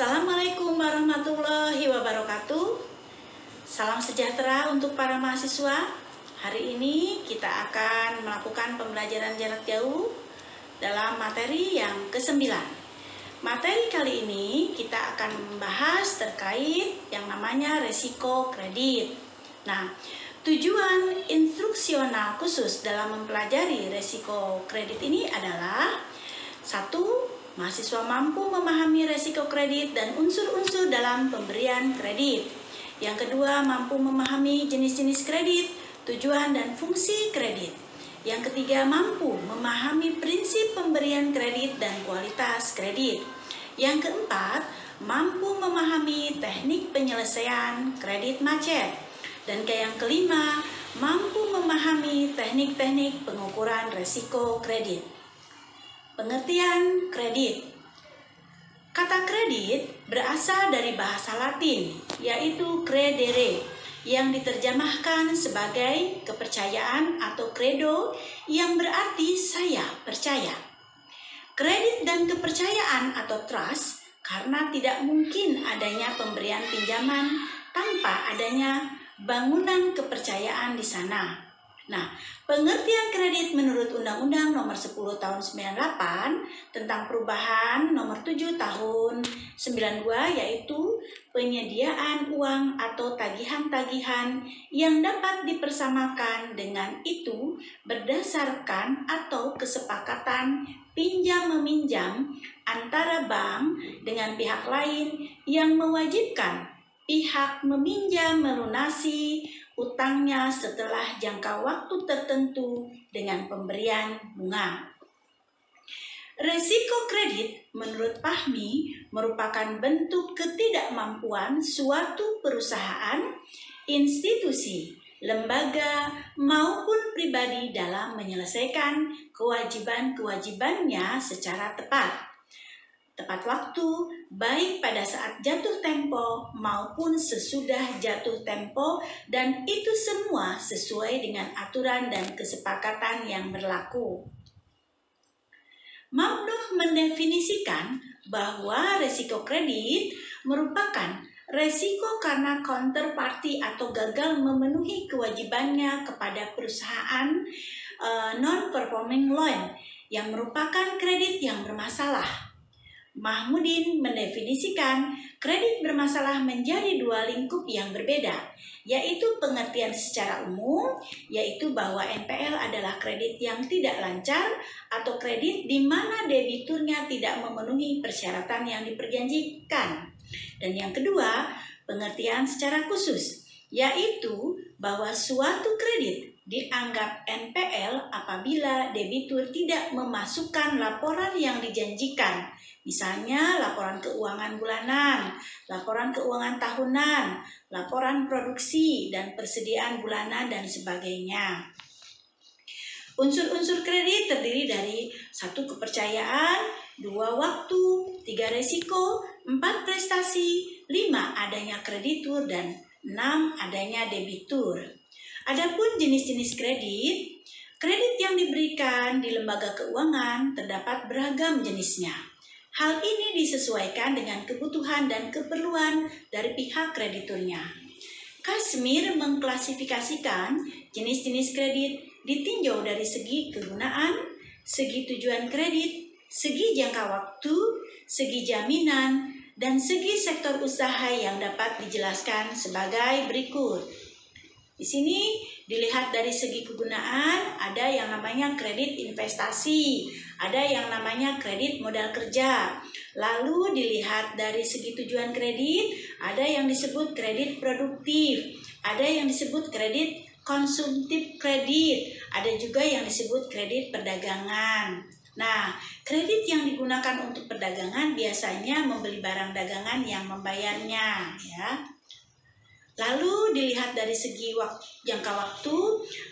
Assalamualaikum warahmatullahi wabarakatuh. Salam sejahtera untuk para mahasiswa. Hari ini kita akan melakukan pembelajaran jarak jauh dalam materi yang ke-9. Materi kali ini kita akan membahas terkait yang namanya resiko kredit. Nah, tujuan instruksional khusus dalam mempelajari resiko kredit ini adalah: 1. Mahasiswa mampu memahami resiko kredit dan unsur-unsur dalam pemberian kredit. Yang kedua, mampu memahami jenis-jenis kredit, tujuan dan fungsi kredit. Yang ketiga, mampu memahami prinsip pemberian kredit dan kualitas kredit. Yang keempat, mampu memahami teknik penyelesaian kredit macet. Dan yang kelima, mampu memahami teknik-teknik pengukuran resiko kredit. Pengertian kredit. Kata kredit berasal dari bahasa Latin, yaitu credere, yang diterjemahkan sebagai kepercayaan atau credo, yang berarti saya percaya. Kredit dan kepercayaan atau trust karena tidak mungkin adanya pemberian pinjaman tanpa adanya bangunan kepercayaan di sana. Nah, pengertian kredit menurut Undang-Undang Nomor 10 Tahun 98 tentang Perubahan Nomor 7 Tahun 92 yaitu penyediaan uang atau tagihan-tagihan yang dapat dipersamakan dengan itu berdasarkan atau kesepakatan pinjam-meminjam antara bank dengan pihak lain yang mewajibkan pihak meminjam melunasi utangnya setelah jangka waktu tertentu dengan pemberian bunga. Resiko kredit menurut Fahmi merupakan bentuk ketidakmampuan suatu perusahaan, institusi, lembaga maupun pribadi dalam menyelesaikan kewajiban-kewajibannya secara tepat waktu, baik pada saat jatuh tempo maupun sesudah jatuh tempo, dan itu semua sesuai dengan aturan dan kesepakatan yang berlaku. Mamnuh mendefinisikan bahwa resiko kredit merupakan resiko karena counterparty atau gagal memenuhi kewajibannya kepada perusahaan non-performing loan yang merupakan kredit yang bermasalah. Mahmudin mendefinisikan kredit bermasalah menjadi dua lingkup yang berbeda, yaitu pengertian secara umum, yaitu bahwa NPL adalah kredit yang tidak lancar atau kredit di mana debiturnya tidak memenuhi persyaratan yang diperjanjikan. Dan yang kedua, pengertian secara khusus, yaitu bahwa suatu kredit dianggap NPL apabila debitur tidak memasukkan laporan yang dijanjikan. Misalnya laporan keuangan bulanan, laporan keuangan tahunan, laporan produksi, dan persediaan bulanan, dan sebagainya. Unsur-unsur kredit terdiri dari 1. Kepercayaan, 2. Waktu, 3. Resiko, 4. Prestasi, 5. Adanya kreditur, dan 6. Adanya debitur. Adapun jenis-jenis kredit, kredit yang diberikan di lembaga keuangan terdapat beragam jenisnya. Hal ini disesuaikan dengan kebutuhan dan keperluan dari pihak krediturnya. Kazmir mengklasifikasikan jenis-jenis kredit ditinjau dari segi kegunaan, segi tujuan kredit, segi jangka waktu, segi jaminan, dan segi sektor usaha yang dapat dijelaskan sebagai berikut. Di sini dilihat dari segi kegunaan, ada yang namanya kredit investasi, ada yang namanya kredit modal kerja. Lalu dilihat dari segi tujuan kredit, ada yang disebut kredit produktif, ada yang disebut kredit konsumtif kredit, ada juga yang disebut kredit perdagangan. Nah, kredit yang digunakan untuk perdagangan biasanya membeli barang dagangan yang membayarnya, ya. Lalu dilihat dari segi jangka waktu,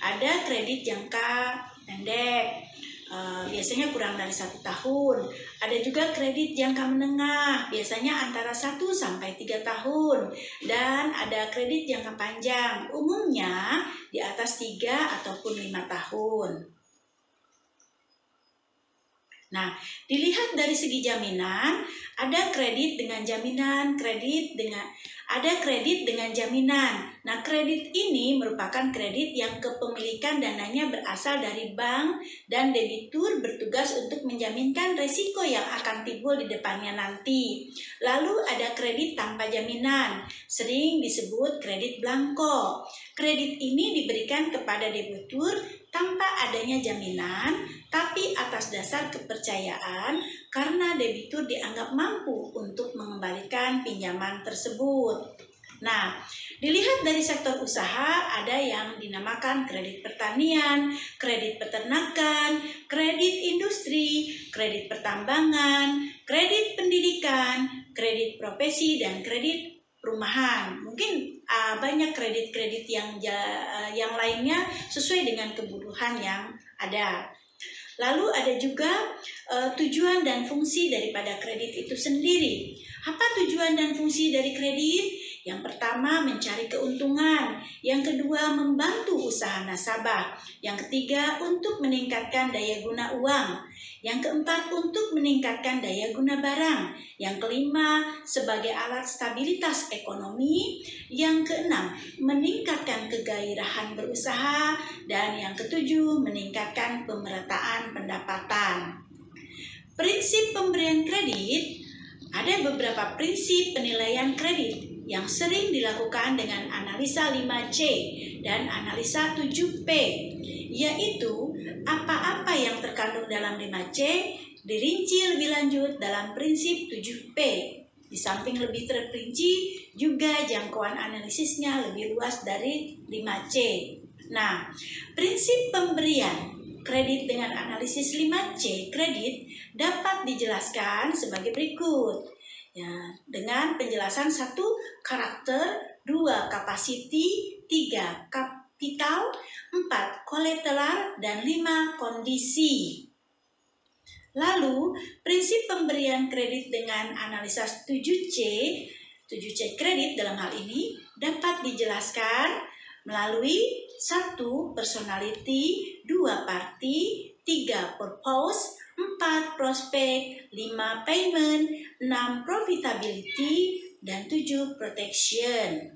ada kredit jangka pendek, biasanya kurang dari 1 tahun. Ada juga kredit jangka menengah, biasanya antara 1 sampai 3 tahun. Dan ada kredit jangka panjang, umumnya di atas 3 ataupun 5 tahun. Nah, dilihat dari segi jaminan, ada kredit dengan jaminan, ada kredit dengan jaminan. Nah, kredit ini merupakan kredit yang kepemilikan dananya berasal dari bank dan debitur bertugas untuk menjaminkan risiko yang akan timbul di depannya nanti. Lalu ada kredit tanpa jaminan, sering disebut kredit blanko. Kredit ini diberikan kepada debitur tanpa adanya jaminan, tapi atas dasar kepercayaan karena debitur dianggap mampu untuk mengembalikan pinjaman tersebut. Nah, dilihat dari sektor usaha, ada yang dinamakan kredit pertanian, kredit peternakan, kredit industri, kredit pertambangan, kredit pendidikan, kredit profesi, dan kredit perumahan. Mungkin banyak kredit-kredit yang lainnya sesuai dengan kebutuhan yang ada. Lalu ada juga tujuan dan fungsi daripada kredit itu sendiri. Apa tujuan dan fungsi dari kredit? Yang pertama, mencari keuntungan. Yang kedua, membantu usaha nasabah. Yang ketiga, untuk meningkatkan daya guna uang. Yang keempat, untuk meningkatkan daya guna barang. Yang kelima, sebagai alat stabilitas ekonomi. Yang keenam, meningkatkan kegairahan berusaha. Dan yang ketujuh, meningkatkan pemerataan pendapatan. Prinsip pemberian kredit, ada beberapa prinsip penilaian kredit yang sering dilakukan dengan analisa 5C dan analisa 7P, yaitu apa-apa yang terkandung dalam 5C dirinci lebih lanjut dalam prinsip 7P. Di samping lebih terperinci, juga jangkauan analisisnya lebih luas dari 5C. Nah, prinsip pemberian kredit dengan analisis 5C kredit dapat dijelaskan sebagai berikut. Ya, dengan penjelasan 1. Karakter, 2. Capacity, 3. Kapital, 4. Collateral, dan 5. Kondisi. Lalu, prinsip pemberian kredit dengan analisa 7C kredit dalam hal ini dapat dijelaskan melalui 1. Personality, 2. Party, 3. Purpose, 4. Prospek, 5. Payment, 6. Profitability, dan 7. Protection.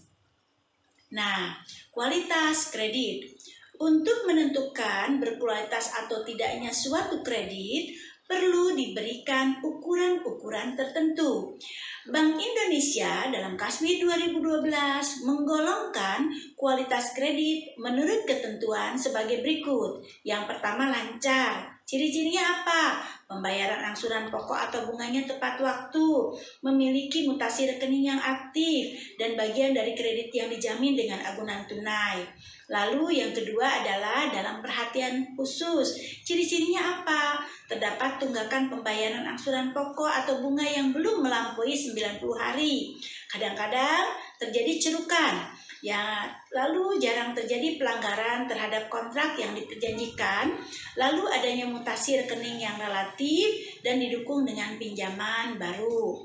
Nah, kualitas kredit. Untuk menentukan berkualitas atau tidaknya suatu kredit, perlu diberikan ukuran-ukuran tertentu. Bank Indonesia dalam Kasmi 2012 menggolongkan kualitas kredit menurut ketentuan sebagai berikut. Yang pertama, lancar. Ciri-cirinya apa? Pembayaran angsuran pokok atau bunganya tepat waktu, memiliki mutasi rekening yang aktif, dan bagian dari kredit yang dijamin dengan agunan tunai. Lalu yang kedua adalah dalam perhatian khusus. Ciri-cirinya apa? Terdapat tunggakan pembayaran angsuran pokok atau bunga yang belum melampaui 90 hari. Kadang-kadang terjadi cerukan. Ya, lalu jarang terjadi pelanggaran terhadap kontrak yang diperjanjikan. Lalu adanya mutasi rekening yang relatif dan didukung dengan pinjaman baru.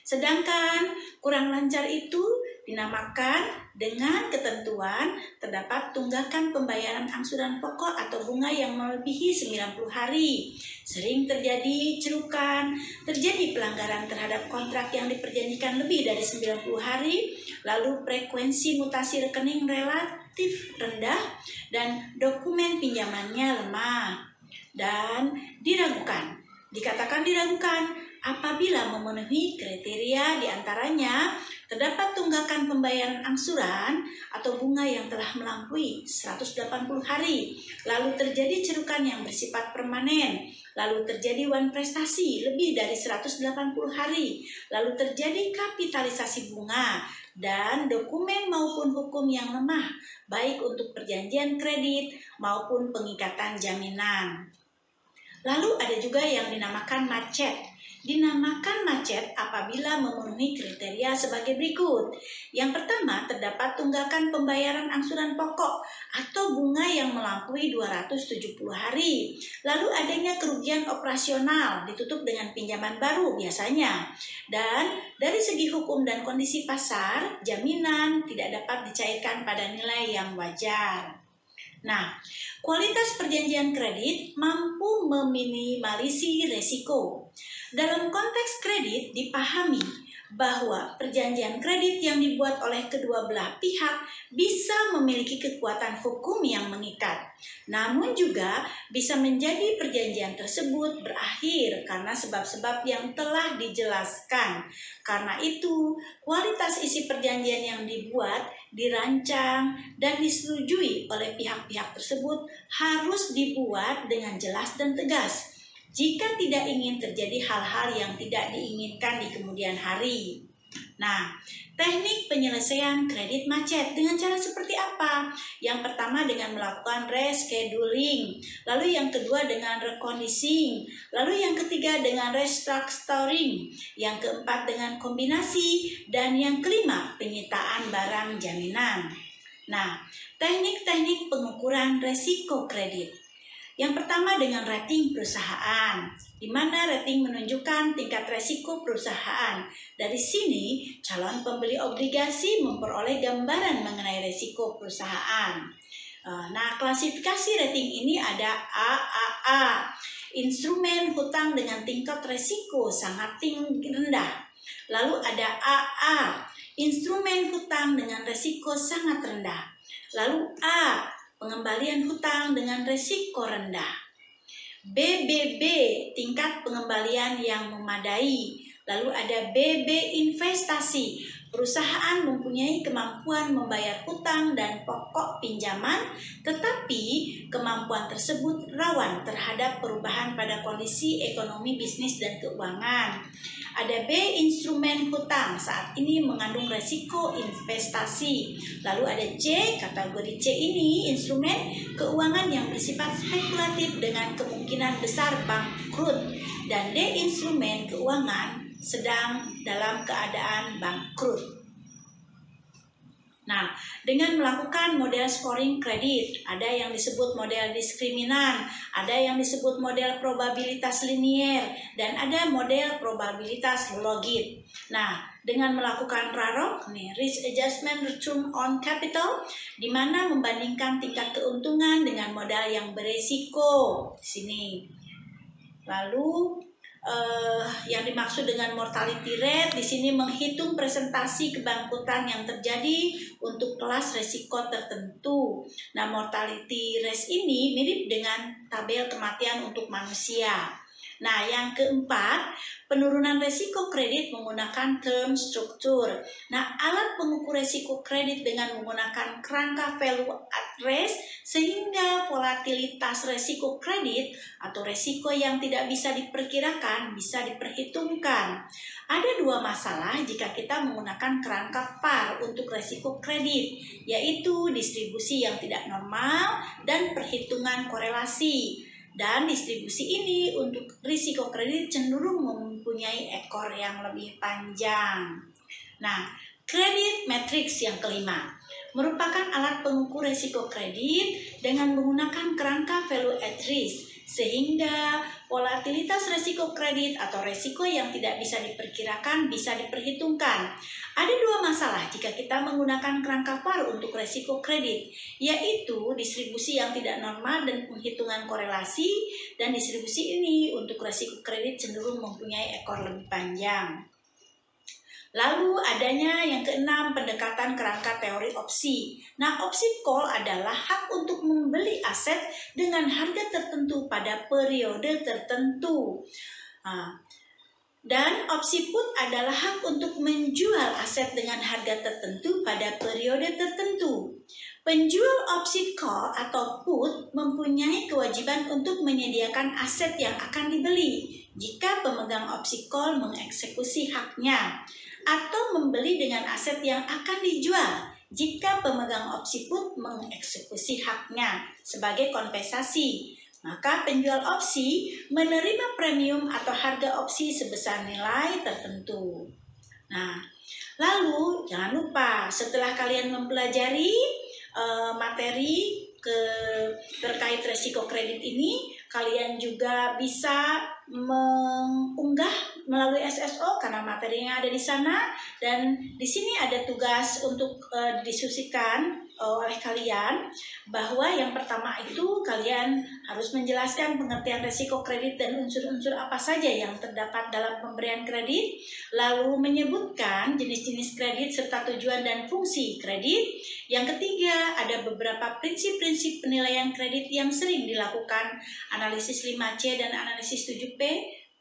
Sedangkan kurang lancar itu dinamakan dengan ketentuan terdapat tunggakan pembayaran angsuran pokok atau bunga yang melebihi 90 hari. Sering terjadi cerukan, terjadi pelanggaran terhadap kontrak yang diperjanjikan lebih dari 90 hari, lalu frekuensi mutasi rekening relatif rendah, dan dokumen pinjamannya lemah dan diragukan. Dikatakan diragukan apabila memenuhi kriteria diantaranya terdapat tunggakan pembayaran angsuran atau bunga yang telah melampaui 180 hari, lalu terjadi cerukan yang bersifat permanen, lalu terjadi wan prestasi lebih dari 180 hari, lalu terjadi kapitalisasi bunga, dan dokumen maupun hukum yang lemah, baik untuk perjanjian kredit maupun pengikatan jaminan. Lalu ada juga yang dinamakan macet. Dinamakan macet apabila memenuhi kriteria sebagai berikut. Yang pertama, terdapat tunggakan pembayaran angsuran pokok atau bunga yang melampaui 270 hari. Lalu adanya kerugian operasional ditutup dengan pinjaman baru biasanya. Dan dari segi hukum dan kondisi pasar, jaminan tidak dapat dicairkan pada nilai yang wajar. Nah, kualitas perjanjian kredit mampu meminimalisir resiko. Dalam konteks kredit dipahami bahwa perjanjian kredit yang dibuat oleh kedua belah pihak bisa memiliki kekuatan hukum yang mengikat. Namun juga bisa menjadi perjanjian tersebut berakhir karena sebab-sebab yang telah dijelaskan. Karena itu, kualitas isi perjanjian yang dibuat, dirancang, dan disetujui oleh pihak-pihak tersebut harus dibuat dengan jelas dan tegas jika tidak ingin terjadi hal-hal yang tidak diinginkan di kemudian hari. Nah, teknik penyelesaian kredit macet dengan cara seperti apa? Yang pertama dengan melakukan rescheduling, lalu yang kedua dengan recondising, lalu yang ketiga dengan restructuring, yang keempat dengan kombinasi, dan yang kelima penyitaan barang jaminan. Nah, teknik-teknik pengukuran resiko kredit. Yang pertama dengan rating perusahaan, di mana rating menunjukkan tingkat resiko perusahaan. Dari sini, calon pembeli obligasi memperoleh gambaran mengenai resiko perusahaan. Nah, klasifikasi rating ini ada AAA, instrumen hutang dengan tingkat resiko sangat rendah. Lalu ada AA, instrumen hutang dengan resiko sangat rendah. Lalu A, pengembalian hutang dengan risiko rendah. BBB, tingkat pengembalian yang memadai. Lalu ada BB investasi, perusahaan mempunyai kemampuan membayar hutang dan pokok pinjaman, tetapi kemampuan tersebut rawan terhadap perubahan pada kondisi ekonomi bisnis dan keuangan. Ada B, instrumen hutang, saat ini mengandung resiko investasi. Lalu ada C, kategori C ini instrumen keuangan yang bersifat spekulatif dengan kemungkinan besar bangkrut. Dan D, instrumen keuangan sedang dalam keadaan bangkrut. Nah, dengan melakukan model scoring kredit, ada yang disebut model diskriminan, ada yang disebut model probabilitas linier, dan ada model probabilitas logit. Nah, dengan melakukan RAROC, risk adjustment return on capital, di mana membandingkan tingkat keuntungan dengan modal yang beresiko di sini. Lalu yang dimaksud dengan mortality rate di sini menghitung presentasi kebangkrutan yang terjadi untuk kelas resiko tertentu. Nah, mortality rate ini mirip dengan tabel kematian untuk manusia. Nah, yang keempat, penurunan resiko kredit menggunakan term struktur. Nah, alat pengukur resiko kredit dengan menggunakan kerangka value at risk sehingga volatilitas resiko kredit atau resiko yang tidak bisa diperkirakan bisa diperhitungkan. Ada dua masalah jika kita menggunakan kerangka VAR untuk resiko kredit, yaitu distribusi yang tidak normal dan perhitungan korelasi. Dan distribusi ini untuk risiko kredit cenderung mempunyai ekor yang lebih panjang. Nah, credit matrix yang kelima merupakan alat pengukur risiko kredit dengan menggunakan kerangka value at risk, sehingga volatilitas risiko kredit atau risiko yang tidak bisa diperkirakan bisa diperhitungkan. Ada dua masalah jika kita menggunakan kerangka VAR untuk risiko kredit, yaitu distribusi yang tidak normal dan penghitungan korelasi, dan distribusi ini untuk risiko kredit cenderung mempunyai ekor lebih panjang. Lalu adanya yang keenam, pendekatan kerangka teori opsi. Nah, opsi call adalah hak untuk membeli aset dengan harga tertentu pada periode tertentu. Dan opsi put adalah hak untuk menjual aset dengan harga tertentu pada periode tertentu. Penjual opsi call atau put mempunyai kewajiban untuk menyediakan aset yang akan dibeli jika pemegang opsi call mengeksekusi haknya, atau membeli dengan aset yang akan dijual jika pemegang opsi put mengeksekusi haknya sebagai kompensasi. Maka penjual opsi menerima premium atau harga opsi sebesar nilai tertentu. Nah, lalu jangan lupa setelah kalian mempelajari materi terkait resiko kredit ini, kalian juga bisa mengunggah melalui SSO karena materinya ada di sana, dan di sini ada tugas untuk didiskusikan oleh kalian, bahwa yang pertama itu kalian harus menjelaskan pengertian risiko kredit dan unsur-unsur apa saja yang terdapat dalam pemberian kredit, lalu menyebutkan jenis-jenis kredit serta tujuan dan fungsi kredit. Yang ketiga, ada beberapa prinsip-prinsip penilaian kredit yang sering dilakukan analisis 5C dan analisis 7P.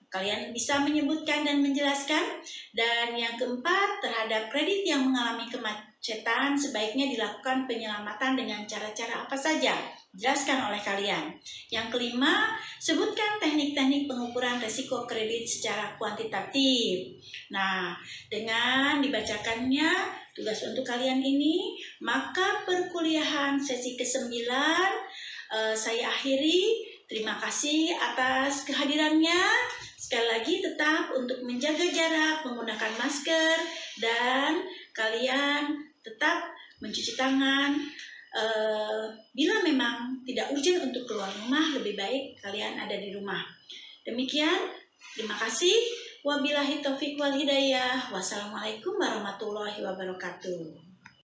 Kalian bisa menyebutkan dan menjelaskan. Dan yang keempat, terhadap kredit yang mengalami kemacetan sebaiknya dilakukan penyelamatan dengan cara-cara apa saja, jelaskan oleh kalian. Yang kelima, sebutkan teknik-teknik pengukuran risiko kredit secara kuantitatif. Nah, dengan dibacakannya tugas untuk kalian ini, maka perkuliahan sesi ke-9 saya akhiri. Terima kasih atas kehadirannya. Sekali lagi tetap untuk menjaga jarak, menggunakan masker, dan kalian tetap mencuci tangan. Bila memang tidak urgent untuk keluar rumah, lebih baik kalian ada di rumah. Demikian, terima kasih. Wabillahi taufiq wal hidayah. Wassalamualaikum warahmatullahi wabarakatuh.